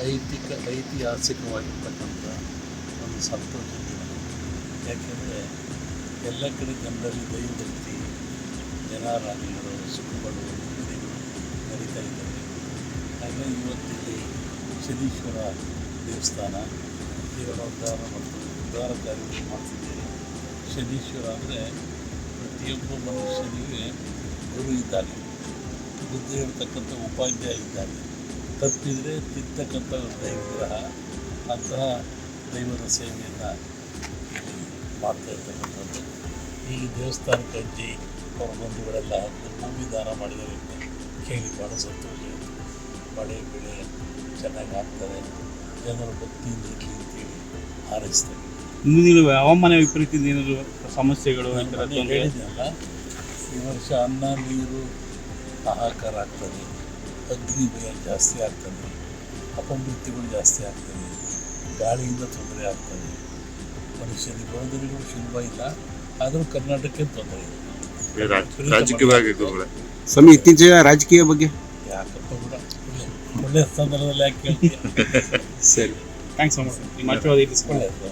ಐತಿಹಾಸಿಕವಾಗಿರ್ತಕ್ಕಂಥ ಒಂದು ಸಂತೋಷದ ದಿನ. ಯಾಕೆಂದರೆ ಎಲ್ಲ ಕಡೆ ಜನರಲ್ಲಿ ದೈವಭಕ್ತಿ, ಜನಾರಾಧನೆಗಳು, ಸುಖಗಳು, ನೆಮ್ಮದಿಗಳು ನಡೀತಾ ಇದ್ದಾವೆ. ಹಾಗಾಗಿ ಇವತ್ತಿಲ್ಲಿ ಶನೀಶ್ವರ ದೇವಸ್ಥಾನ ಜೀವನೋದ್ಧಾರ ಮತ್ತು ಉದ್ಧಾರ ಕಾರ್ಯಗಳು ಮಾಡ್ತಿದ್ದೇವೆ. ಶನೀಶ್ವರ ಅಂದರೆ ಪ್ರತಿಯೊಬ್ಬ ಮನುಷ್ಯನಿಗೆ ಗುರು ಇದ್ದಾನೆ, ಬುದ್ಧಿ ಹೇಳ್ತಕ್ಕಂಥ ಉಪಾಧ್ಯಾಯ ಇದ್ದಾನೆ, ತಪ್ಪಿದರೆ ತಿರ್ತಕ್ಕಂಥ ದೈವಗ್ರಹ. ಅಂತಹ ದೈವದ ಸೇವೆಯನ್ನು ಮಾಡ್ತಾ ಇರ್ತಕ್ಕಂಥದ್ದು. ಈ ದೇವಸ್ಥಾನಕ್ಕೆ ಅಜ್ಜಿ ಅವರ ಬಂಧುಗಳೆಲ್ಲ ಭೂಮಿ ದಾನ ಮಾಡಿದರೆ ಕೇಳಿ ಭಾಳ ಸಂತೋಷ ಆಯಿತು. ಮಳೆ ಬೆಳೆ ಚೆನ್ನಾಗಿ ಆಗ್ತದೆ, ಜನರು ಭಕ್ತಿಯಿಂದ ಇರಲಿ ಅಂತೇಳಿ ಹಾರೈಸ್ತಾರೆ. ಮುಂದಿನ ಹವಾಮಾನ ವಿಪರೀತದಿಂದ ಏನಾದರೂ ಸಮಸ್ಯೆಗಳು ಹೇಳಿದೆಯಲ್ಲ, ಈ ವರ್ಷ ಅನ್ನ ನೀರು ಹಾಹಾಕಾರ ಆಗ್ತದೆ, ಅಗ್ನಿ ಭಯ ಜಾಸ್ತಿ ಆಗ್ತದೆ, ಅಪಮೃತ್ಯುಗಳು ಜಾಸ್ತಿ ಆಗ್ತದೆ, ಗಾಳಿಯಿಂದ ತೊಂದರೆ ಆಗ್ತದೆ. ಮನುಷ್ಯನಿಗೆ ಬರೋದರಿಗೂ ಸುಲಭ ಇಲ್ಲ, ಆದರೂ ಕರ್ನಾಟಕಕ್ಕೆ ತೊಂದರೆ ಇದೆ. ಸ್ವಾಮಿ, ಇತ್ತೀಚಿನ ರಾಜಕೀಯ ಬಗ್ಗೆ ಯಾಕಪ್ಪ ಕೂಡ ಒಳ್ಳೆಯ ಸಂದರ್ಭದಲ್ಲಿ ಯಾಕೆ ಕೇಳ್ತೀಯ? ಸರಿ, ಥ್ಯಾಂಕ್ಸ್ ಸೊ ಮಚ್. ನಿಮ್ಮ ಆಶೀರ್ವಾದ ಇರಿಸ್ಕೊಳ್ಳಿ. ಒಳ್ಳೆಯದು.